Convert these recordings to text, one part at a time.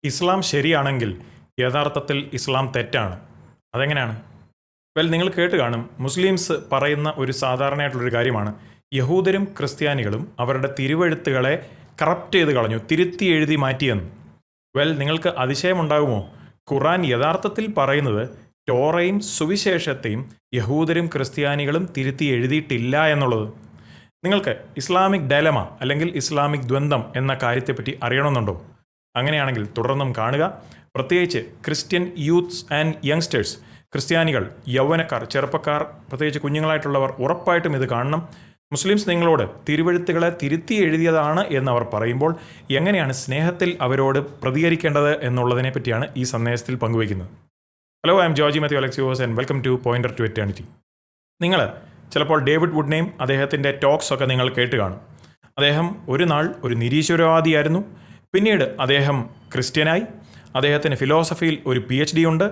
ഇസ്ലാം ശരിയാണെങ്കിൽ യഥാർത്ഥത്തിൽ ഇസ്ലാം തെറ്റാണ്. അതെങ്ങനെയാണ്? നിങ്ങൾ കേട്ട് കാണും, മുസ്ലിംസ് പറയുന്ന ഒരു സാധാരണയായിട്ടുള്ളൊരു കാര്യമാണ്, യഹൂദരും ക്രിസ്ത്യാനികളും അവരുടെ തിരുവെഴുത്തുകളെ കറപ്റ്റ് ചെയ്ത് കളഞ്ഞു, തിരുത്തി എഴുതി മാറ്റിയെന്ന്. നിങ്ങൾക്ക് അതിശയമുണ്ടാകുമോ? ഖുറാൻ യഥാർത്ഥത്തിൽ പറയുന്നത് ടോറയും സുവിശേഷത്തെയും യഹൂദരും ക്രിസ്ത്യാനികളും തിരുത്തി എഴുതിയിട്ടില്ല എന്നുള്ളത്. നിങ്ങൾക്ക് ഇസ്ലാമിക് ഡയലമ അല്ലെങ്കിൽ ഇസ്ലാമിക് ദ്വന്ദ്ം എന്ന കാര്യത്തെപ്പറ്റി അറിയണമെന്നുണ്ടോ? അങ്ങനെയാണെങ്കിൽ തുടർന്നും കാണുക. പ്രത്യേകിച്ച് ക്രിസ്ത്യൻ യൂത്ത്സ് ആൻഡ് യങ്സ്റ്റേഴ്സ്, ക്രിസ്ത്യാനികൾ, യൗവനക്കാർ, ചെറുപ്പക്കാർ, പ്രത്യേകിച്ച് കുഞ്ഞുങ്ങളായിട്ടുള്ളവർ ഉറപ്പായിട്ടും ഇത് കാണണം. മുസ്ലിംസ് നിങ്ങളോട് തിരുവെഴുത്തുകളെ തിരുത്തി എഴുതിയതാണ് എന്നവർ പറയുമ്പോൾ എങ്ങനെയാണ് സ്നേഹത്തിൽ അവരോട് പ്രതികരിക്കേണ്ടത് എന്നുള്ളതിനെ പറ്റിയാണ് ഈ സന്ദേശത്തിൽ പങ്കുവയ്ക്കുന്നത്. Hello, I am Georgy Mathew Alexios and welcome to Pointer to Eternity. നിങ്ങൾ ചിലപ്പോൾ ഡേവിഡ് വുഡിനെയും അദ്ദേഹത്തിൻ്റെ ടോക്സ് ഒക്കെ നിങ്ങൾ കേട്ട് കാണും. അദ്ദേഹം ഒരു നാൾ ഒരു നിരീശ്വരവാദിയായിരുന്നു. പിന്നീട് അദ്ദേഹം ക്രിസ്ത്യനായി. അദ്ദേഹത്തിന് ഫിലോസഫിയിൽ ഒരു PhD ഉണ്ട്.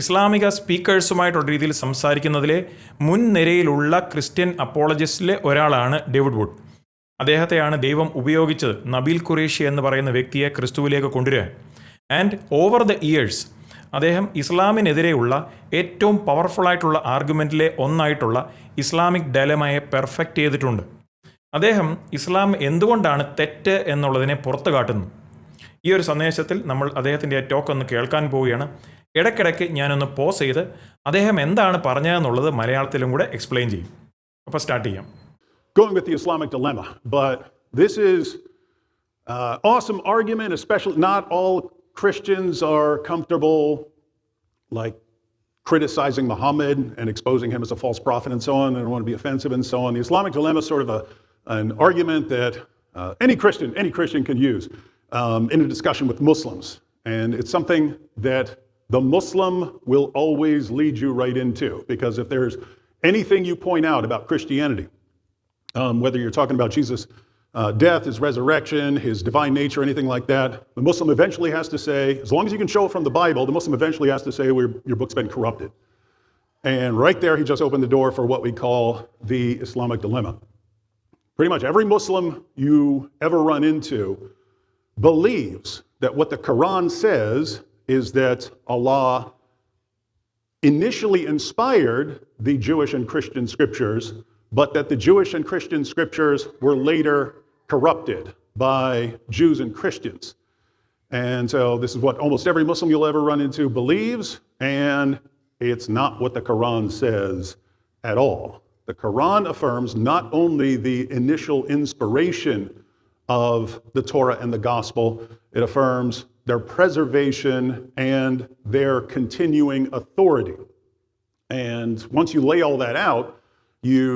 ഇസ്ലാമിക സ്പീക്കേഴ്സുമായിട്ടുള്ള രീതിയിൽ സംസാരിക്കുന്നതിലെ മുൻനിരയിലുള്ള ക്രിസ്ത്യൻ അപ്പോളജിസ്റ്റിലെ ഒരാളാണ് ഡേവിഡ് വുഡ്. അദ്ദേഹത്തെയാണ് ദൈവം ഉപയോഗിച്ചത് നബീൽ ഖുറേഷി എന്ന് പറയുന്ന വ്യക്തിയെ ക്രിസ്തുവിലേക്ക് കൊണ്ടുവരാൻ. ആൻഡ് ഓവർ ദ ഇയേഴ്സ് അദ്ദേഹം ഇസ്ലാമിനെതിരെയുള്ള ഏറ്റവും പവർഫുള്ളായിട്ടുള്ള ആർഗ്യുമെൻറ്റിലെ ഒന്നായിട്ടുള്ള ഇസ്ലാമിക് ഡയലമയെ പെർഫെക്റ്റ് ചെയ്തിട്ടുണ്ട്. അദ്ദേഹം ഇസ്ലാം എന്തുകൊണ്ടാണ് തെറ്റ് എന്നുള്ളതിനെ പുറത്തു കാട്ടുന്നു. ഈ ഒരു സന്ദേശത്തിൽ നമ്മൾ അദ്ദേഹത്തിൻ്റെ ടോക്ക് ഒന്ന് കേൾക്കാൻ പോവുകയാണ്. ഇടയ്ക്കിടയ്ക്ക് ഞാനൊന്ന് പോസ് ചെയ്ത് അദ്ദേഹം എന്താണ് പറഞ്ഞതെന്നുള്ളത് മലയാളത്തിലും കൂടെ എക്സ്പ്ലെയിൻ ചെയ്യും. അപ്പോൾ സ്റ്റാർട്ട് ചെയ്യാം. Going with the Islamic dilemma, but this is awesome argument, especially not all Christians are comfortable like criticizing Muhammad and exposing him as a false prophet and so on. They don't want to be offensive and so on. The Islamic dilemma is sort of an argument that any Christian can use in a discussion with Muslims. And it's something that the Muslim will always lead you right into, because if there's anything you point out about Christianity, whether you're talking about Jesus' death, his resurrection, his divine nature, anything like that, the Muslim eventually has to say, as long as you can show it from the Bible, the Muslim eventually has to say, well, your book's been corrupted. And right there, he just opened the door for what we call the Islamic dilemma. Pretty much every Muslim you ever run into believes that what the Quran says is that Allah initially inspired the Jewish and Christian scriptures, but that the Jewish and Christian scriptures were later corrupted by Jews and Christians. And so this is what almost every Muslim you'll ever run into believes, and it's not what the Quran says at all. The Quran affirms not only the initial inspiration of the Torah and the Gospel, it affirms their preservation and their continuing authority. And once you lay all that out, you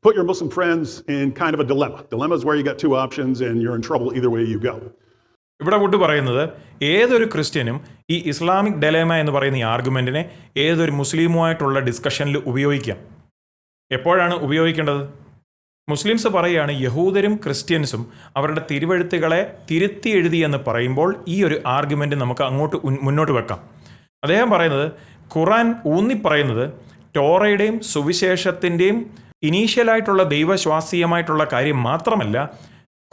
put your Muslim friends in kind of a dilemma. Dilemma is where you got two options and you're in trouble either way you go. ഇവിടെ would പറയുന്നത് ഏതൊരു ക്രിസ്ത്യനും ഈ Islamic dilemma എന്ന് പറയുന്ന ഈ ആർഗ്യുമെൻറ്റിനെ ഏതൊരു മുസ്ലിമുമായിട്ടുള്ള ഡിസ്കഷനിൽ ഉപയോഗിക്കാം. എപ്പോഴാണ് ഉപയോഗിക്കേണ്ടത്? മുസ്ലിംസ് പറയുകയാണ് യഹൂദരും ക്രിസ്ത്യൻസും അവരുടെ തിരുവെഴുത്തുകളെ തിരുത്തി എഴുതി എന്ന് പറയുമ്പോൾ ഈ ഒരു ആർഗ്യുമെൻറ്റ് നമുക്ക് അങ്ങോട്ട് മുന്നോട്ട് വെക്കാം. അദ്ദേഹം പറയുന്നത് ഖുറാൻ ഊന്നിപ്പറയുന്നത് ടോറയുടെയും സുവിശേഷത്തിൻ്റെയും ഇനീഷ്യലായിട്ടുള്ള ദൈവശ്വാസീയമായിട്ടുള്ള കാര്യം മാത്രമല്ല,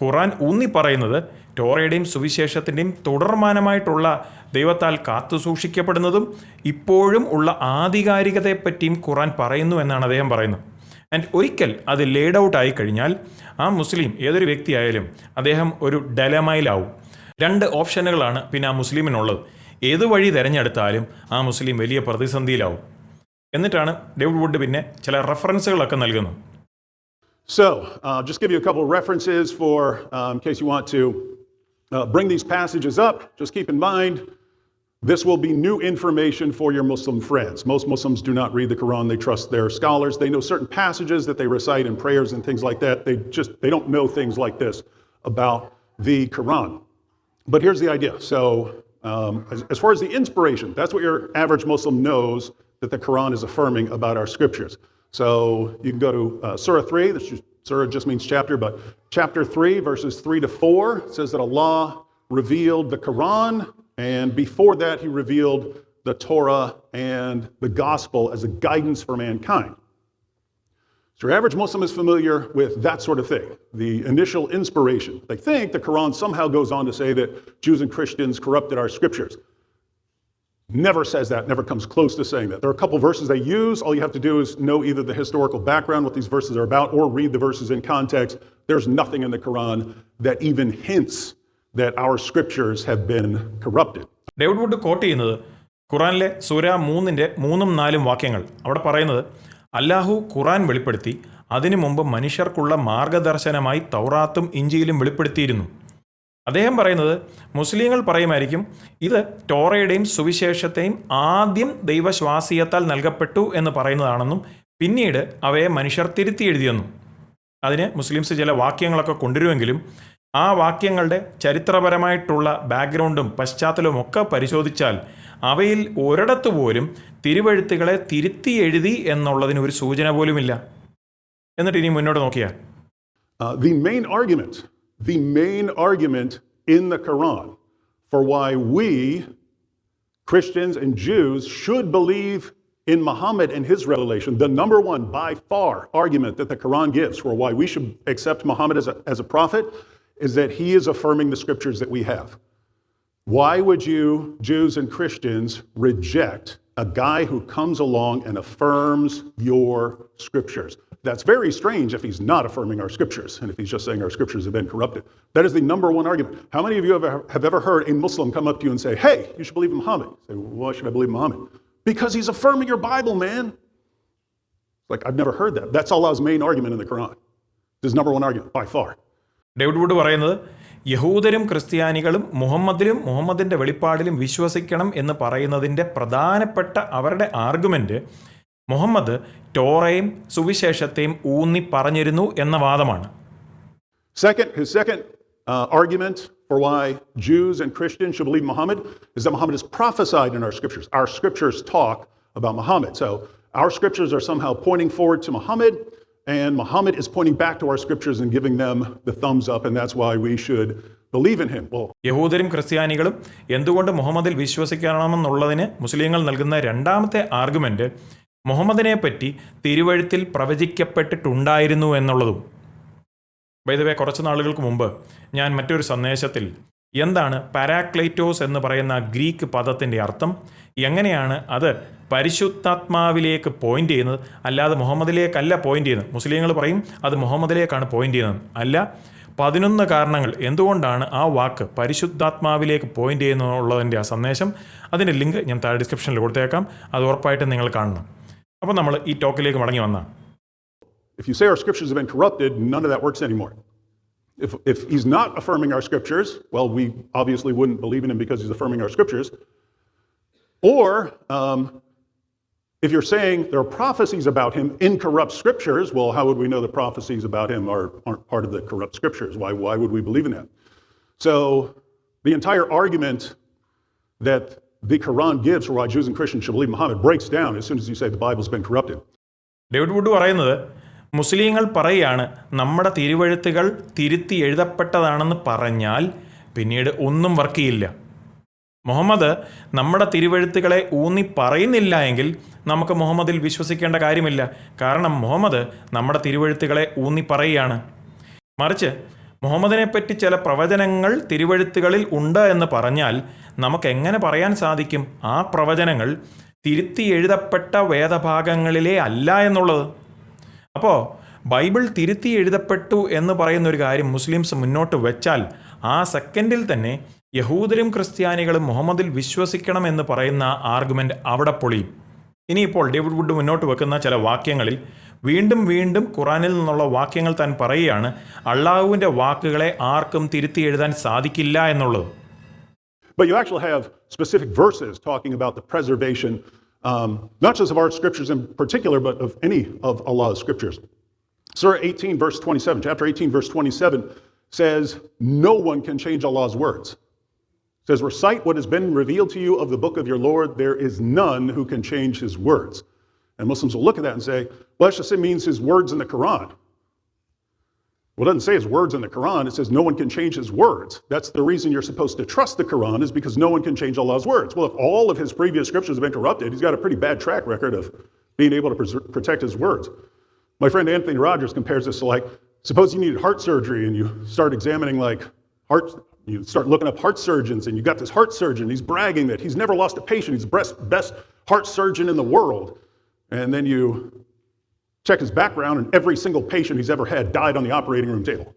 ഖുറാൻ ഊന്നിപ്പറയുന്നത് ടോറയുടെയും സുവിശേഷത്തിൻ്റെയും തുടർമാനമായിട്ടുള്ള ദൈവത്താൽ കാത്തു സൂക്ഷിക്കപ്പെടുന്നതും ഇപ്പോഴും ഉള്ള ആധികാരികതയെപ്പറ്റിയും ഖുറാൻ പറയുന്നു എന്നാണ് അദ്ദേഹം പറയുന്നത്. ആൻഡ് ഒരിക്കൽ അത് ലേഡ് ഔട്ട് ആയി കഴിഞ്ഞാൽ ആ മുസ്ലിം ഏതൊരു വ്യക്തിയായാലും അദ്ദേഹം ഒരു ഡയലമയിലാവും. രണ്ട് ഓപ്ഷനുകളാണ് പിന്നെ ആ മുസ്ലിമിനുള്ളത്. ഏത് വഴി തിരഞ്ഞെടുത്താലും ആ മുസ്ലിം വലിയ പ്രതിസന്ധിയിലാവും. എന്നിട്ടാണ് ഡേവിഡ് വുഡ് പിന്നെ ചില റെഫറൻസുകളൊക്കെ നൽകുന്നത്. So, just give you a couple of references for, in case you want to bring these passages up. Just keep in mind, this will be new information for your Muslim friends. Most Muslims do not read the Quran. They trust their scholars. They know certain passages that they recite in prayers and things like that. They don't know things like this about the Quran. But here's the idea. So, as far as the inspiration, that's what your average Muslim knows that the Quran is affirming about our scriptures. So you can go to Surah 3, Surah just means chapter, but chapter 3, verses 3 to 4, says that Allah revealed the Quran, and before that he revealed the Torah and the Gospel as a guidance for mankind. So your average Muslim is familiar with that sort of thing, the initial inspiration. They think the Quran somehow goes on to say that Jews and Christians corrupted our scriptures. Never says that, never comes close to saying that. There are a couple verses they use. All you have to do is know either the historical background, what these verses are about, or read the verses in context. There's nothing in the Quran that even hints that our scriptures have been corrupted. David Wood quote ചെയ്യുന്നത് ഖുറാനിലെ സൂര 3-ന്റെ 3-4 വാക്യങ്ങൾ. അവിടെ പറയുന്നത് അല്ലാഹു ഖുറാൻ വെളിപ്പെടുത്തി അതിനു മുമ്പ് മനുഷ്യർക്കുള്ള മാർഗദർശനമായി തൗറാത്തും ഇഞ്ചിയിലും വെളിപ്പെടുത്തിയിരുന്നു. അദ്ദേഹം പറയുന്നത് മുസ്ലിങ്ങൾ പറയുമായിരിക്കും ഇത് ടോറയുടെയും സുവിശേഷത്തെയും ആദ്യം ദൈവശ്വാസീയത്താൽ നൽകപ്പെട്ടു എന്ന് പറയുന്നതാണെന്നും പിന്നീട് അവയെ മനുഷ്യർ തിരുത്തി എഴുതിയെന്നും. അതിന് മുസ്ലിംസ് ചില വാക്യങ്ങളൊക്കെ കൊണ്ടുവരുമെങ്കിലും ആ വാക്യങ്ങളുടെ ചരിത്രപരമായിട്ടുള്ള ബാക്ക്ഗ്രൗണ്ടും പശ്ചാത്തലവും ഒക്കെ പരിശോധിച്ചാൽ അവയിൽ ഒരിടത്തു പോലും തിരുവെഴുത്തുകളെ തിരുത്തി എഴുതി എന്നുള്ളതിന് ഒരു സൂചന പോലുമില്ല. എന്നിട്ട് ഇനി മുന്നോട്ട് നോക്കിയാൽ The main argument in the Quran for why we, Christians and Jews, should believe in Muhammad and his revelation, the number one by far argument that the Quran gives for why we should accept Muhammad as a prophet is that he is affirming the scriptures that we have. Why would you, Jews and Christians, reject a guy who comes along and affirms your scriptures? That's very strange if he's not affirming our scriptures and if he's just saying our scriptures have been corrupted. That is the number one argument. How many of you have ever heard a Muslim come up to you and say, hey, you should believe in Muhammad? You say, well, why should I believe in Muhammad? Because he's affirming your Bible, man. Like, I've never heard that. That's Allah's main argument in the Quran. His number one argument, by far. David Wood പറയുന്നത് യഹൂദരും ക്രിസ്ത്യാനികളും മുഹമ്മദിലും മുഹമ്മദിൻ്റെ വെളിപ്പാടിലും വിശ്വസിക്കണം എന്ന് പറയുന്നതിൻ്റെ പ്രധാനപ്പെട്ട അവരുടെ argument Muhammad ടോറയും സുവിശേഷത്തെയും ഊന്നി പറഞ്ഞിരുന്നു എന്ന വാദമാണ്. His second argument for why Jews and Christians should believe Muhammad is that Muhammad is prophesied in our scriptures. Our scriptures talk about Muhammad. So our scriptures are somehow pointing forward to Muhammad, and Muhammad is pointing back to our scriptures and giving them the thumbs up, and that's why we should believe in him. യഹൂദരും ക്രിസ്ത്യാനികളും എന്തുകൊണ്ട് മുഹമ്മദിൽ വിശ്വസിക്കണമെന്നുള്ളതിന് മുസ്ലിങ്ങൾ നൽകുന്ന രണ്ടാമത്തെ argument മുഹമ്മദിനെ പറ്റി തിരുവഴുത്തിൽ പ്രവചിക്കപ്പെട്ടിട്ടുണ്ടായിരുന്നു എന്നുള്ളതും. By the way, കുറച്ച് നാളുകൾക്ക് മുമ്പ് ഞാൻ മറ്റൊരു സന്ദേശത്തിൽ എന്താണ് പാരാക്ലൈറ്റോസ് എന്ന് പറയുന്ന ഗ്രീക്ക് പദത്തിൻ്റെ അർത്ഥം, എങ്ങനെയാണ് അത് പരിശുദ്ധാത്മാവിലേക്ക് പോയിന്റ് ചെയ്യുന്നത്, അല്ലാതെ മുഹമ്മദിലേക്കല്ല പോയിന്റ് ചെയ്യുന്നത്. മുസ്ലിങ്ങൾ പറയും അത് മുഹമ്മദിലേക്കാണ് പോയിന്റ് ചെയ്യുന്നത്. അല്ല, 11 കാരണങ്ങൾ എന്തുകൊണ്ടാണ് ആ വാക്ക് പരിശുദ്ധാത്മാവിലേക്ക് പോയിന്റ് ചെയ്യുന്നുള്ളതിൻ്റെ ആ സന്ദേശം, അതിൻ്റെ ലിങ്ക് ഞാൻ താഴെ ഡിസ്ക്രിപ്ഷനിൽ കൊടുത്തേക്കാം. അത് ഉറപ്പായിട്ടും നിങ്ങൾ കാണണം. അപ്പോൾ നമ്മൾ ഈ ടോക്കിലേക്ക് മടങ്ങി വന്നാൽ If you say our scriptures have been corrupted, none of that works anymore. If he's not affirming our scriptures, well, we obviously wouldn't believe in him because he's affirming our scriptures. Or if you're saying there are prophecies about him in corrupt scriptures, well, how would we know the prophecies about him aren't part of the corrupt scriptures? Why would we believe in that? So the entire argument that the Quran gives for why Jews and Christians should believe Muhammad breaks down as soon as you say the Bible's been corrupted. David Wood പറയുന്നത് മുസ്ലിങ്ങൾ പറയുകയാണ് നമ്മുടെ തിരുവെഴുത്തുകൾ തിരുത്തി എഴുതപ്പെട്ടതാണെന്ന് പറഞ്ഞാൽ പിന്നീട് ഒന്നും work ചെയ്യില്ല. മുഹമ്മദ് നമ്മുടെ തിരുവെഴുത്തുകളെ ഊന്നി പറയുന്നില്ല എങ്കിൽ നമുക്ക് മുഹമ്മദിൽ വിശ്വസിക്കേണ്ട കാര്യമില്ല. കാരണം മുഹമ്മദ് നമ്മുടെ തിരുവെഴുത്തുകളെ ഊന്നി പറയുകയാണ്. മറിച്ച് മുഹമ്മദിനെപ്പറ്റി ചില പ്രവചനങ്ങൾ തിരുവെഴുത്തുകളിൽ ഉണ്ട് എന്ന് പറഞ്ഞാൽ നമുക്ക് എങ്ങനെ പറയാൻ സാധിക്കും ആ പ്രവചനങ്ങൾ തിരുത്തി എഴുതപ്പെട്ട വേദഭാഗങ്ങളിലേ അല്ല എന്നുള്ളത്? അപ്പോൾ ബൈബിൾ തിരുത്തി എഴുതപ്പെട്ടു എന്ന് പറയുന്ന ഒരു കാര്യം മുസ്ലിംസ് മുന്നോട്ട് വെച്ചാൽ ആ സെക്കൻഡിൽ തന്നെ യഹൂദരും ക്രിസ്ത്യാനികളും മുഹമ്മദിൽ വിശ്വസിക്കണം എന്ന് പറയുന്ന ആർഗ്യുമെൻ്റ് അവിടെ പൊളിയും. ഇനിയിപ്പോൾ ഡേവിഡ് വുഡ് മുന്നോട്ട് വെക്കുന്ന ചില വാക്യങ്ങളിൽ വീണ്ടും വീണ്ടും ഖുറാനിൽ നിന്നുള്ള വാക്യങ്ങൾ താൻ പറയുകയാണ് അള്ളാഹുവിൻ്റെ വാക്കുകളെ ആർക്കും തിരുത്തി എഴുതാൻ സാധിക്കില്ല എന്നുള്ളത്. But you actually have specific verses talking about the preservation, not just of our scriptures in particular, but of any of Allah's scriptures. Surah 18, verse 27, chapter 18, verse 27 says, no one can change Allah's words. It says, recite what has been revealed to you of the book of your Lord. There is none who can change his words. And Muslims will look at that and say, well, that just means his words in the Quran. Well, it doesn't say his words in the Quran. It says no one can change his words. That's the reason you're supposed to trust the Quran, is because no one can change Allah's words. Well, if all of his previous scriptures have been corrupted, he's got a pretty bad track record of being able to protect his words. My friend Anthony Rogers compares this to like, suppose you needed heart surgery and you start examining like you start looking up heart surgeons and you got this heart surgeon, he's bragging that he's never lost a patient, he's the best heart surgeon in the world. And then you check his background and every single patient he's ever had died on the operating room table.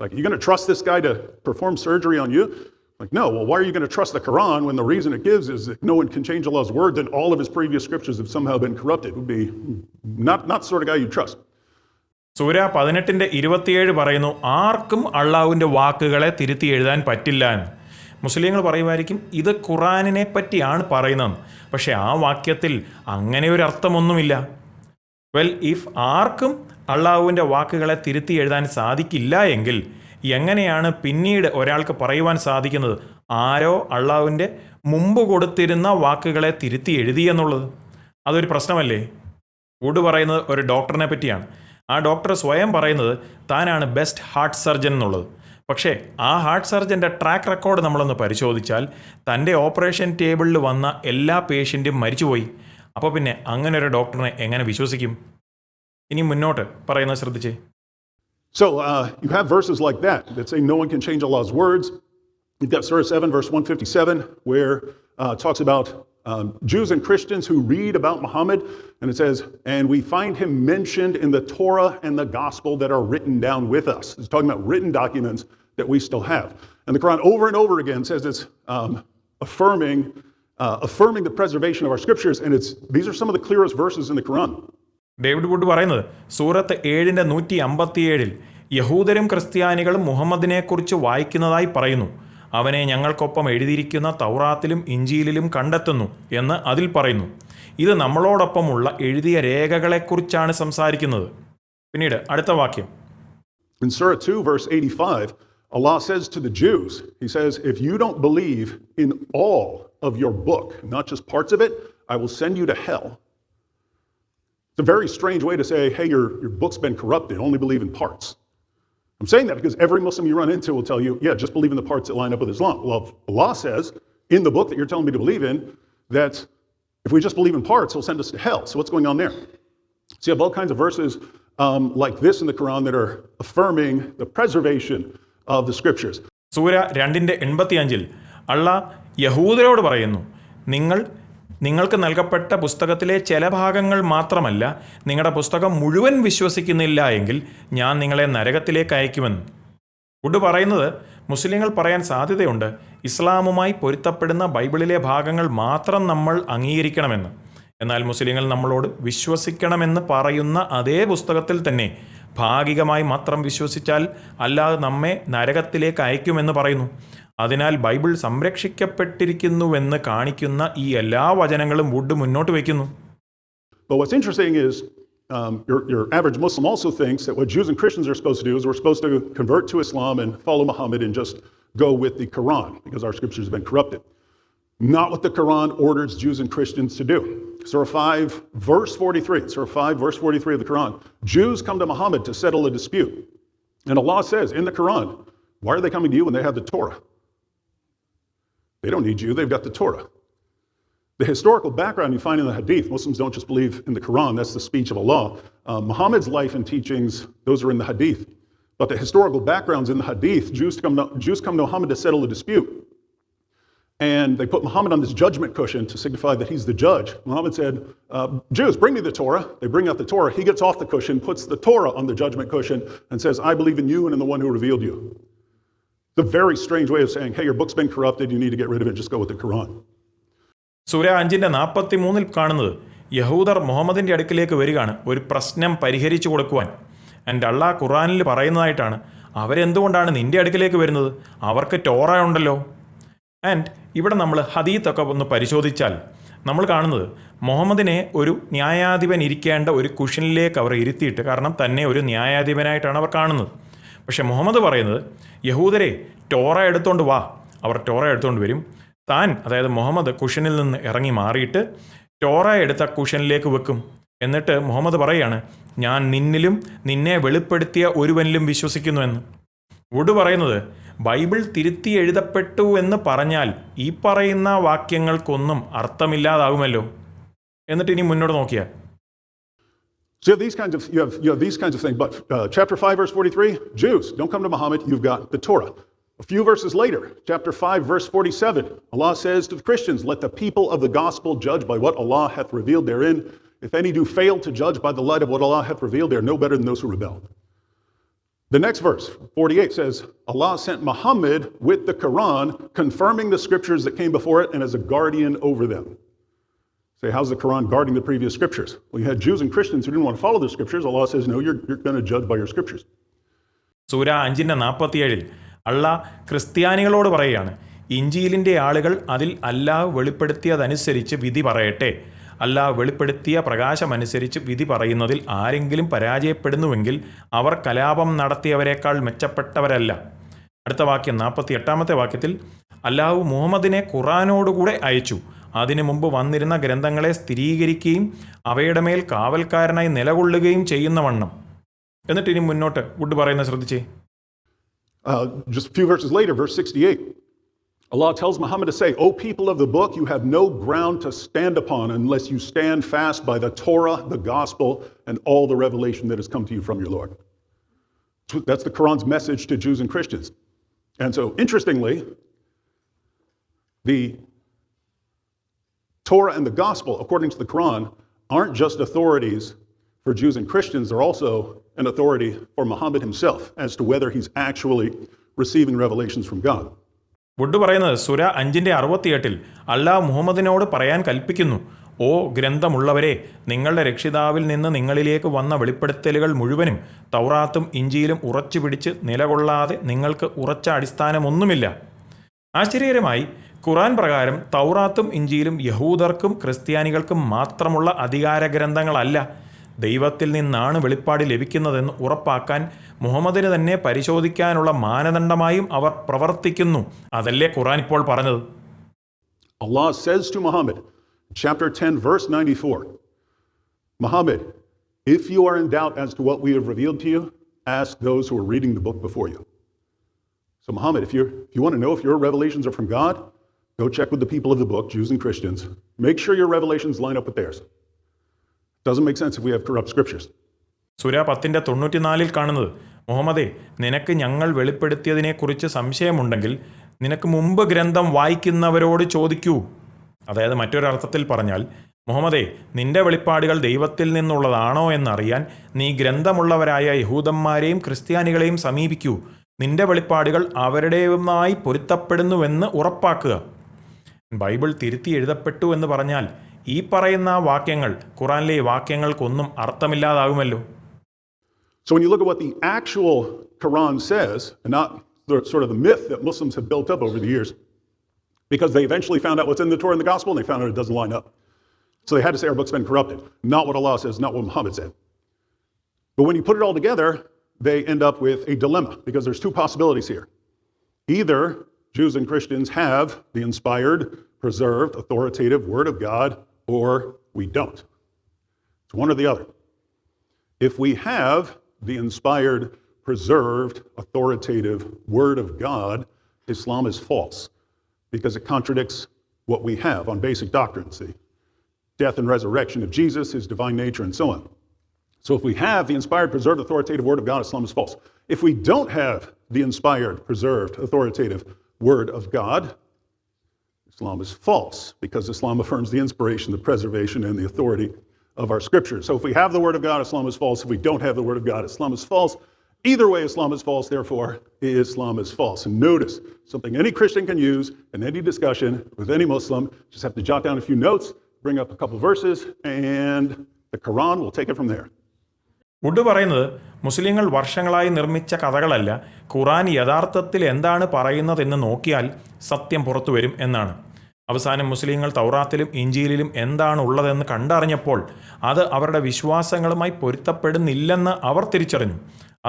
Like, you gonna trust this guy to perform surgery on you? Like, no. Well, why are you gonna trust the Quran when the reason it gives is that no one can change Allah's words and all of his previous scriptures have somehow been corrupted? It would be not the sort of guy you trust. Soora 18:27 പറയുന്നു, ആർക്കും അള്ളാഹുവിൻ്റെ വാക്കുകളെ തിരുത്തി എഴുതാൻ പറ്റില്ല എന്ന്. മുസ്ലിങ്ങൾ പറയുമായിരിക്കും ഇത് ഖുറാനിനെ പറ്റിയാണ് പറയുന്നത്, പക്ഷേ ആ വാക്യത്തിൽ അങ്ങനെ ഒരു അർത്ഥമൊന്നുമില്ല. ഇഫ് ആർക്കും അള്ളാഹുവിൻ്റെ വാക്കുകളെ തിരുത്തി എഴുതാൻ സാധിക്കില്ല എങ്കിൽ എങ്ങനെയാണ് പിന്നീട് ഒരാൾക്ക് പറയുവാൻ സാധിക്കുന്നത് ആരോ അള്ളാഹുവിൻ്റെ മുമ്പ് കൊടുത്തിരുന്ന വാക്കുകളെ തിരുത്തി എഴുതി എന്നുള്ളത്? അതൊരു പ്രശ്നമല്ലേ? വുഡ് പറയുന്നത് ഒരു ഡോക്ടറിനെ പറ്റിയാണ്. ആ ഡോക്ടർ സ്വയം പറയുന്നത് താനാണ് ബെസ്റ്റ് ഹാർട്ട് സർജൻ എന്നുള്ളത്. പക്ഷേ ആ ഹാർട്ട് സർജൻ്റെ ട്രാക്ക് റെക്കോർഡ് നമ്മളൊന്ന് പരിശോധിച്ചാൽ തൻ്റെ ഓപ്പറേഷൻ ടേബിളിൽ വന്ന എല്ലാ പേഷ്യൻറ്റും മരിച്ചുപോയി. അപ്പോൾ പിന്നെ അങ്ങനെ ഒരു ഡോക്ടറിനെ എങ്ങനെ വിശ്വസിക്കും? ഇനി മുന്നോട്ട് പറയുന്നത് ശ്രദ്ധിച്ചേ. So you have verses like that say no one can change Allah's words. You've got Surah 7, verse 157, where it talks about Jews and Christians who read about Muhammad, and it says, and we find him mentioned in the Torah and the Gospel that are written down with us. It's talking about written documents that we still have. And the Quran over and over again says it's affirming the preservation of our scriptures, and these are some of the clearest verses in the Quran. David Wood പറയുന്നത് സൂറത്ത് 7:157 യഹൂദരും ക്രിസ്ത്യാനികളും മുഹമ്മദിനെക്കുറിച്ച് വായിക്കുന്നതായി പറയുന്നു. അവനെ ഞങ്ങൾക്കൊപ്പം എഴുതിയിരിക്കുന്ന തൗറാത്തിലും ഇഞ്ചീലിലും കണ്ടെത്തുന്നു എന്ന് അതിൽ പറയുന്നു. ഇത് നമ്മളോടൊപ്പമുള്ള എഴുതിയ രേഖകളെക്കുറിച്ചാണ് സംസാരിക്കുന്നത്. പിന്നീട് അടുത്ത വാക്യം. In Surah 2, verse 85, Allah says to the Jews, He says, if you don't believe in all of your book, not just parts of it, I will send you to hell. It's a very strange way to say, hey, your book's been corrupted, only believe in parts. I'm saying that because every Muslim you run into will tell you, yeah, just believe in the parts that line up with Islam. Well, Allah says in the book that you're telling me to believe in that if we just believe in parts, He'll send us to hell. So what's going on there? So you have all kinds of verses like this in the Quran that are affirming the preservation of the scriptures. Soora 2:85 അള്ളാഹ് യഹൂദരോട് പറയുന്നു, നിങ്ങൾക്ക് നൽകപ്പെട്ട പുസ്തകത്തിലെ ചില ഭാഗങ്ങൾ മാത്രമല്ല, നിങ്ങളുടെ പുസ്തകം മുഴുവൻ വിശ്വസിക്കുന്നില്ല എങ്കിൽ ഞാൻ നിങ്ങളെ നരകത്തിലേക്ക് അയക്കുമെന്ന്. വുഡ് പറയുന്നത് മുസ്ലിങ്ങൾ പറയാൻ സാധ്യതയുണ്ട് ഇസ്ലാമുമായി പൊരുത്തപ്പെടുന്ന ബൈബിളിലെ ഭാഗങ്ങൾ മാത്രം നമ്മൾ അംഗീകരിക്കണമെന്ന്. എന്നാൽ മുസ്ലിങ്ങൾ നമ്മളോട് വിശ്വസിക്കണമെന്ന് പറയുന്ന അതേ പുസ്തകത്തിൽ തന്നെ ഭാഗികമായി മാത്രം വിശ്വസിച്ചാൽ അല്ലാതെ നമ്മെ നരകത്തിലേക്ക് അയക്കുമെന്ന് പറയുന്നു. അതിനാൽ ബൈബിൾ സംരക്ഷിക്കപ്പെട്ടിരിക്കുന്നുവെന്ന് കാണിക്കുന്ന ഈ എല്ലാ വചനങ്ങളും വുഡ് മുന്നോട്ട് വയ്ക്കുന്നു. But what's interesting is your average Muslim also thinks that what Jews and Christians are supposed to do is we're supposed to convert to Islam and follow Muhammad and just go with the Quran because our scriptures have been corrupted. Not what the Quran orders Jews and Christians to do. Surah 5, verse 43. Surah 5, verse 43 of the Quran. Jews come to Muhammad to settle a dispute. And Allah says in the Quran, why are they coming to you when they have the Torah? They don't need you, they've got the Torah. The historical background you find in the Hadith, Muslims don't just believe in the Quran, that's the speech of Allah. Muhammad's life and teachings, those are in the Hadith. But the historical backgrounds in the Hadith, Jews come to Muhammad to settle a dispute. And they put Muhammad on this judgment cushion to signify that he's the judge. Muhammad said, Jews, bring me the Torah. They bring out the Torah. He gets off the cushion, puts the Torah on the judgment cushion, and says, I believe in you and in the one who revealed you. It's a very strange way of saying, hey, your book's been corrupted, you need to get rid of it, just go with the Quran. Soora 5:43 കാണുന്നത് യഹൂദർ മുഹമ്മദിൻ്റെ അടുക്കിലേക്ക് വരികയാണ് ഒരു പ്രശ്നം പരിഹരിച്ചു കൊടുക്കുവാൻ. എൻ്റെ അള്ളാഹ് ഖുറാനിൽ പറയുന്നതായിട്ടാണ്, അവരെന്തുകൊണ്ടാണ് നിൻ്റെ അടുക്കിലേക്ക് വരുന്നത്? അവർക്ക് ടോറ ഉണ്ടല്ലോ. ആൻഡ് ഇവിടെ നമ്മൾ ഹദീത്തൊക്കെ ഒന്ന് പരിശോധിച്ചാൽ നമ്മൾ കാണുന്നത് മുഹമ്മദിനെ ഒരു ന്യായാധിപൻ ഇരിക്കേണ്ട ഒരു കുഷനിലേക്ക് അവർ ഇരുത്തിയിട്ട്, കാരണം തന്നെ ഒരു ന്യായാധിപനായിട്ടാണ് അവർ കാണുന്നത്. പക്ഷേ മുഹമ്മദ് പറയുന്നത് യഹൂദരെ ടോറ എടുത്തുകൊണ്ട് വാ. അവർ ടോറ എടുത്തുകൊണ്ട് വരും. താൻ, അതായത് മുഹമ്മദ് കുഷനിൽ നിന്ന് ഇറങ്ങി മാറിയിട്ട് ടോറ എടുത്ത കുഷനിലേക്ക് വെക്കും. എന്നിട്ട് മുഹമ്മദ് പറയുകയാണ്, ഞാൻ നിന്നിലും നിന്നെ വെളിപ്പെടുത്തിയ ഒരുവനിലും വിശ്വസിക്കുന്നുവെന്ന്. വുഡ് പറയുന്നത് ബൈബിൾ തിരുത്തി എഴുതപ്പെട്ടു എന്ന് പറഞ്ഞാൽ ഈ പറയുന്ന വാക്യങ്ങൾക്കൊന്നും അർത്ഥമില്ലാതാകുമല്ലോ. എന്നിട്ട് ഇനി മുന്നോട്ട് നോക്കിയാൽ So you have these kinds of things. But chapter 5, verse 43, Jews, don't come to Muhammad. You've got the Torah. A few verses later, chapter 5, verse 47, Allah says to the Christians, "Let the people of the gospel judge by what Allah hath revealed therein. If any do fail to judge by the light of what Allah hath revealed, they are no better than those who rebel." The next verse, 48, says, "Allah sent Muhammad with the Quran, confirming the scriptures that came before it and as a guardian over them." Say, how's the Quran guarding the previous scriptures? Well, you had Jews and Christians who didn't want to follow the scriptures. Allah says, no, you're going to judge by your scriptures. Soora 5:47 അള്ളാഹ് ക്രിസ്ത്യാനികളോട് പറയുകയാണ്, ഇഞ്ചീലിൻ്റെ ആളുകൾ അതിൽ അല്ലാഹ് വെളിപ്പെടുത്തിയതനുസരിച്ച് വിധി പറയട്ടെ. അല്ലാഹ് വെളിപ്പെടുത്തിയ പ്രകാശമനുസരിച്ച് വിധി പറയുന്നതിൽ ആരെങ്കിലും പരാജയപ്പെടുന്നുവെങ്കിൽ അവർ കലാപം നടത്തിയവരെക്കാൾ മെച്ചപ്പെട്ടവരല്ല. അടുത്ത വാക്യം 48 വാക്യത്തിൽ, അല്ലാഹു മുഹമ്മദിനെ ഖുറാനോടുകൂടെ അയച്ചു, അതിനു മുമ്പ് വന്നിരുന്ന ഗ്രന്ഥങ്ങളെ സ്ഥിരീകരിക്കുകയും അവയുടെ മേൽ കാവൽക്കാരനായി നിലകൊള്ളുകയും ചെയ്യുന്നവണ്ണം. എന്നിട്ട് ഇനി മുന്നോട്ട് വുഡ് പറയുന്നത് ശ്രദ്ധിച്ചേ. Just a few verses later, verse 68, Allah tells Muhammad to say, "O people of the book, you have no ground to stand upon unless you stand fast by the Torah, the gospel, and all the revelation that has come to you from your Lord." That's the Quran's message to Jews and Christians. And so, interestingly, the Torah and the gospel, according to the Quran, aren't just authorities for Jews and Christians, they're also an authority for Muhammad himself as to whether he's actually receiving revelations from God. Wood പറയുന്നത് സൂര 5:68 അല്ലാഹ് മുഹമ്മദിനോട് പറയാൻ കൽപ്പിക്കുന്നു, ഓ ഗ്രന്ഥമുള്ളവരെ, നിങ്ങളുടെ രക്ഷിതാവിൽ നിന്ന് നിങ്ങളിലേക്ക് വന്ന വെളിപ്പെടുത്തലുകൾ മുഴുവനും തൗറാത്തും ഇഞ്ചീലും ഉറച്ചു പിടിച്ച് നിലകൊള്ളാതെ നിങ്ങൾക്ക് ഉറച്ച അടിസ്ഥാനമൊന്നുമില്ല. ആശ്ചര്യകരമായി ഖുറാൻ പ്രകാരം തൗറാത്തും ഇഞ്ചീലും യഹൂദർക്കും ക്രിസ്ത്യാനികൾക്കും മാത്രമുള്ള അധികാര ഗ്രന്ഥങ്ങളല്ല, ദൈവത്തിൽ നിന്നാണ് വെളിപ്പാട് ലഭിക്കുന്നതെന്ന് ഉറപ്പാക്കാൻ മുഹമ്മദിന് തന്നെ പരിശോധിക്കാനുള്ള മാനദണ്ഡമായും അവർ പ്രവർത്തിക്കുന്നു. അതല്ലേ ഖുറാൻ ഇപ്പോൾ പറഞ്ഞത്. Allah says to Muhammad, chapter 10, verse 94, Muhammad, if you are in doubt as to what we have revealed to you, ask those who are reading the book before you. So Muhammad, if you want to know if your revelations are from God, go check with the people of the book, Jews and Christians. Make sure your revelations line up with theirs. Doesn't make sense if we have corrupt scriptures. Soora 10:94 കാണുന്നത്, മുഹമ്മദേ, നിനക്ക് ഞങ്ങൾ വെളിപ്പെടുത്തിയതിനെക്കുറിച്ച് സംശയമുണ്ടെങ്കിൽ നിനക്ക് മുമ്പ് ഗ്രന്ഥം വായിക്കുന്നവരോട് ചോദിക്കൂ. അതായത് മറ്റൊരർത്ഥത്തിൽ പറഞ്ഞാൽ, മുഹമ്മദേ, നിന്റെ വെളിപ്പാടുകൾ ദൈവത്തിൽ നിന്നുള്ളതാണോ എന്നറിയാൻ നീ ഗ്രന്ഥമുള്ളവരായ യഹൂദന്മാരെയും ക്രിസ്ത്യാനികളെയും സമീപിക്കൂ. നിന്റെ വെളിപ്പാടുകൾ അവരുടേതുമായി പൊരുത്തപ്പെടുന്നുവെന്ന് ഉറപ്പാക്കുക. ബൈബിൾ തിരുത്തി എഴുതപ്പെട്ടു എന്ന് പറഞ്ഞാൽ ഈ പറയുന്ന വാക്യങ്ങൾ ഖുറാനിലെ വാക്യങ്ങൾക്കൊന്നും അർത്ഥമില്ലാതാകുമല്ലോ. So when you look at what the actual Quran says, and not the sort of the myth that Muslims have built up over the years, because they eventually found out what's in the Torah and the Gospel, and they found out it doesn't line up. So they had to say our book's been corrupted. Not what Allah says, not what Muhammad said. But when you put it all together, they end up with a dilemma, because there's two possibilities here. Either Jews and Christians have the inspired, preserved, authoritative Word of God, or we don't. It's one or the other. If we have the inspired, preserved, authoritative Word of God, Islam is false because it contradicts what we have on basic doctrines, the death and resurrection of Jesus, his divine nature, and so on. So if we have the inspired, preserved, authoritative Word of God, Islam is false. If we don't have the inspired, preserved, authoritative Word of God, Islam is false because Islam affirms the inspiration, the preservation, and the authority of our scriptures. So if we have the Word of God, Islam is false. If we don't have the Word of God, Islam is false. Either way, Islam is false. Therefore, Islam is false. And notice, something any Christian can use in any discussion with any Muslim, just have to jot down a few notes, bring up a couple verses, and the Quran will take it from there. Wood പറയുന്നത്, മുസ്ലിങ്ങൾ വർഷങ്ങളായി നിർമ്മിച്ച കഥകളല്ല, ഖുറാൻ യഥാർത്ഥത്തിൽ എന്താണ് പറയുന്നതെന്ന് നോക്കിയാൽ സത്യം പുറത്തു വരും എന്നാണ്. അവസാനം മുസ്ലിങ്ങൾ തൗറാത്തിലും ഇഞ്ചീലിലും എന്താണ് ഉള്ളതെന്ന് കണ്ടറിഞ്ഞപ്പോൾ അത് അവരുടെ വിശ്വാസങ്ങളുമായി പൊരുത്തപ്പെടുന്നില്ലെന്ന് അവർ തിരിച്ചറിഞ്ഞു.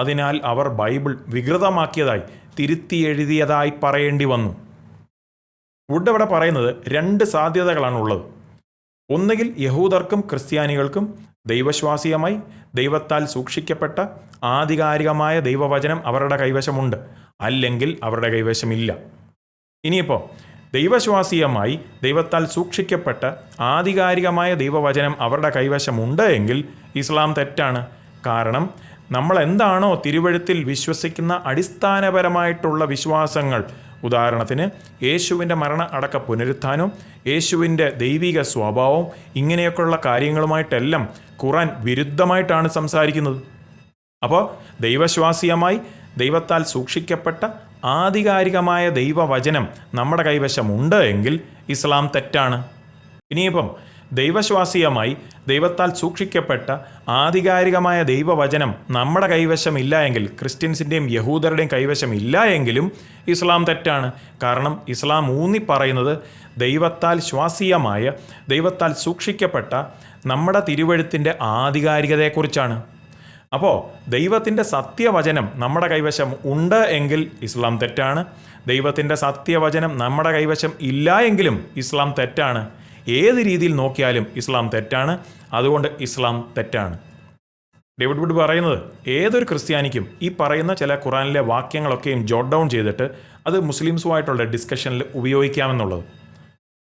അതിനാൽ അവർ ബൈബിൾ വികൃതമാക്കിയതായി, തിരുത്തി എഴുതിയതായി പറയേണ്ടി വന്നു. വുഡ് അവിടെ പറയുന്നത് 2 സാധ്യതകളാണുള്ളത്. ഒന്നുകിൽ യഹൂദർക്കും ക്രിസ്ത്യാനികൾക്കും ദൈവശ്വാസീയമായി ദൈവത്താൽ സൂക്ഷിക്കപ്പെട്ട ആധികാരികമായ ദൈവവചനം അവരുടെ കൈവശമുണ്ട്, അല്ലെങ്കിൽ അവരുടെ കൈവശമില്ല. ഇനിയിപ്പോൾ ദൈവശ്വാസീയമായി ദൈവത്താൽ സൂക്ഷിക്കപ്പെട്ട ആധികാരികമായ ദൈവവചനം അവരുടെ കൈവശമുണ്ട് എങ്കിൽ ഇസ്ലാം തെറ്റാണ്. കാരണം നമ്മൾ എന്താണോ തിരുവെഴുത്തിൽ വിശ്വസിക്കുന്ന അടിസ്ഥാനപരമായിട്ടുള്ള വിശ്വാസങ്ങൾ, ഉദാഹരണത്തിന് യേശുവിൻ്റെ മരണ അടക്ക പുനരുത്ഥാനവും യേശുവിൻ്റെ ദൈവിക സ്വഭാവവും ഇങ്ങനെയൊക്കെയുള്ള കാര്യങ്ങളുമായിട്ടെല്ലാം ഖുർആൻ വിരുദ്ധമായിട്ടാണ് സംസാരിക്കുന്നത്. അപ്പോൾ ദൈവശ്വാസീയമായി ദൈവത്താൽ സൂക്ഷിക്കപ്പെട്ട ആധികാരികമായ ദൈവവചനം നമ്മുടെ കൈവശമുണ്ട് എങ്കിൽ ഇസ്ലാം തെറ്റാണ്. ഇനിയിപ്പം ദൈവശ്വാസീയമായി ദൈവത്താൽ സൂക്ഷിക്കപ്പെട്ട ആധികാരികമായ ദൈവവചനം നമ്മുടെ കൈവശം ഇല്ല എങ്കിൽ, ക്രിസ്ത്യൻസിൻ്റെയും യഹൂദരുടെയും കൈവശം ഇല്ല എങ്കിലും ഇസ്ലാം തെറ്റാണ്. കാരണം ഇസ്ലാം ഊന്നി പറയുന്നത് ദൈവത്താൽ ശ്വാസീയമായ ദൈവത്താൽ സൂക്ഷിക്കപ്പെട്ട നമ്മുടെ തിരുവെഴുത്തിൻ്റെ ആധികാരികതയെക്കുറിച്ചാണ്. അപ്പോൾ ദൈവത്തിൻ്റെ സത്യവചനം നമ്മുടെ കൈവശം ഉണ്ട് എങ്കിൽ ഇസ്ലാം തെറ്റാണ്. ദൈവത്തിൻ്റെ സത്യവചനം നമ്മുടെ കൈവശം ഇല്ല എങ്കിലും ഇസ്ലാം തെറ്റാണ്. ഏത് രീതിയിൽ നോക്കിയാലും ഇസ്ലാം തെറ്റാണ്. അതുകൊണ്ട് ഇസ്ലാം തെറ്റാണ്. ഡേവിഡ് വുഡ് പറയുന്നത് ഏതൊരു ക്രിസ്ത്യാനിക്കും ഈ പറയുന്ന ചില ഖുറാനിലെ വാക്യങ്ങളൊക്കെയും ജോട്ട് ഡൗൺ ചെയ്തിട്ട് അത് മുസ്ലിംസുമായിട്ടുള്ള ഡിസ്കഷനിൽ ഉപയോഗിക്കാമെന്നുള്ളത്.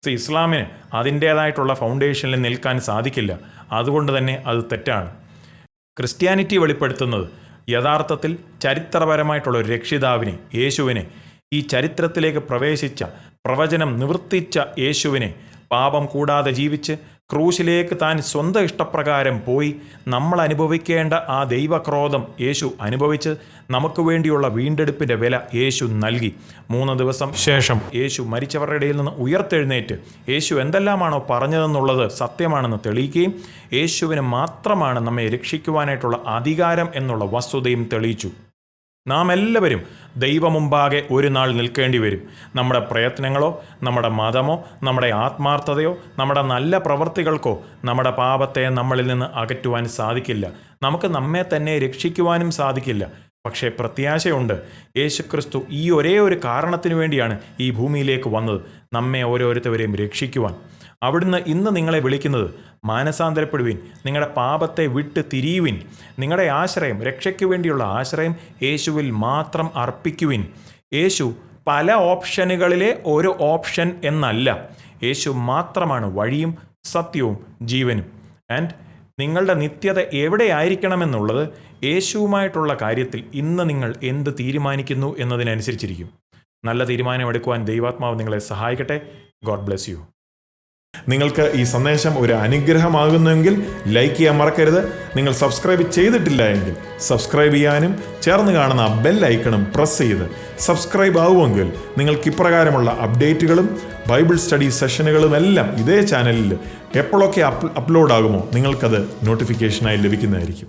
ഇസ്ലാമിന് അതിൻ്റേതായിട്ടുള്ള ഫൗണ്ടേഷനിൽ നിൽക്കാൻ സാധിക്കില്ല. അതുകൊണ്ട് തന്നെ അത് തെറ്റാണ്. ക്രിസ്ത്യാനിറ്റി വെളിപ്പെടുത്തുന്നത് യഥാർത്ഥത്തിൽ ചരിത്രപരമായിട്ടുള്ള ഒരു രക്ഷിതാവിനെ, യേശുവിനെ, ഈ ചരിത്രത്തിലേക്ക് പ്രവേശിച്ച, പ്രവചനം നിവർത്തിച്ച യേശുവിനെ, പാപം കൂടാതെ ജീവിച്ച് ക്രൂശിലേക്ക് താൻ സ്വന്തം ഇഷ്ടപ്രകാരം പോയി നമ്മൾ അനുഭവിക്കേണ്ട ആ ദൈവക്രോധം യേശു അനുഭവിച്ച് നമുക്ക് വേണ്ടിയുള്ള വീണ്ടെടുപ്പിൻ്റെ വില യേശു നൽകി. 3 ദിവസം ശേഷം യേശു മരിച്ചവരുടെ ഇടയിൽ നിന്ന് ഉയർത്തെഴുന്നേറ്റ് യേശു എന്തെല്ലാമാണോ പറഞ്ഞതെന്നുള്ളത് സത്യമാണെന്ന് തെളിയിക്കുകയും യേശുവിന് മാത്രമാണ് നമ്മെ രക്ഷിക്കുവാനായിട്ടുള്ള അധികാരം എന്നുള്ള വസ്തുതയും തെളിയിച്ചു. നാം എല്ലാവരും ദൈവമുമ്പാകെ ഒരു നാൾ നിൽക്കേണ്ടി വരും. നമ്മുടെ പ്രയത്നങ്ങളോ നമ്മുടെ മതമോ നമ്മുടെ ആത്മാർത്ഥതയോ നമ്മുടെ നല്ല പ്രവൃത്തികൾക്കോ നമ്മുടെ പാപത്തെ നമ്മളിൽ നിന്ന് അകറ്റുവാൻ സാധിക്കില്ല. നമുക്ക് നമ്മെ തന്നെ രക്ഷിക്കുവാനും സാധിക്കില്ല. പക്ഷേ പ്രത്യാശയുണ്ട്. യേശുക്രിസ്തു ഈ ഒരേ ഒരു കാരണത്തിനു വേണ്ടിയാണ് ഈ ഭൂമിയിലേക്ക് വന്നത്, നമ്മെ ഓരോരുത്തരെയും രക്ഷിക്കുവാൻ. അവിടുന്ന് ഇന്ന് നിങ്ങളെ വിളിക്കുന്നത് മാനസാന്തരപ്പെടുവിൻ, നിങ്ങളുടെ പാപത്തെ വിട്ട് തിരിയുവിൻ, നിങ്ങളുടെ ആശ്രയം, രക്ഷയ്ക്ക് വേണ്ടിയുള്ള ആശ്രയം യേശുവിൽ മാത്രം അർപ്പിക്കുവിൻ. യേശു പല ഓപ്ഷനുകളിലെ ഒരു ഓപ്ഷൻ എന്നല്ല. യേശു മാത്രമാണ് വഴിയും സത്യവും ജീവനും. ആൻഡ് നിങ്ങളുടെ നിത്യത എവിടെയായിരിക്കണമെന്നുള്ളത് യേശുവുമായിട്ടുള്ള കാര്യത്തിൽ ഇന്ന് നിങ്ങൾ എന്ത് തീരുമാനിക്കുന്നു എന്നതിനനുസരിച്ചിരിക്കും. നല്ല തീരുമാനമെടുക്കുവാൻ ദൈവാത്മാവ് നിങ്ങളെ സഹായിക്കട്ടെ. God bless you. നിങ്ങൾക്ക് ഈ സന്ദേശം ഒരു അനുഗ്രഹമാകുന്നുവെങ്കിൽ ലൈക്ക് ചെയ്യാൻ മറക്കരുത്. നിങ്ങൾ സബ്സ്ക്രൈബ് ചെയ്തിട്ടില്ല എങ്കിൽ സബ്സ്ക്രൈബ് ചെയ്യാനും ചേർന്ന് കാണുന്ന ബെൽ ഐക്കണും പ്രസ് ചെയ്ത് സബ്സ്ക്രൈബ് ആവുമെങ്കിൽ നിങ്ങൾക്ക് ഇപ്രകാരമുള്ള അപ്ഡേറ്റുകളും ബൈബിൾ സ്റ്റഡി സെഷനുകളും എല്ലാം ഇതേ ചാനലിൽ എപ്പോഴൊക്കെ അപ്ലോഡ് ആകുമോ നിങ്ങൾക്കത് നോട്ടിഫിക്കേഷനായി ലഭിക്കുന്നതായിരിക്കും.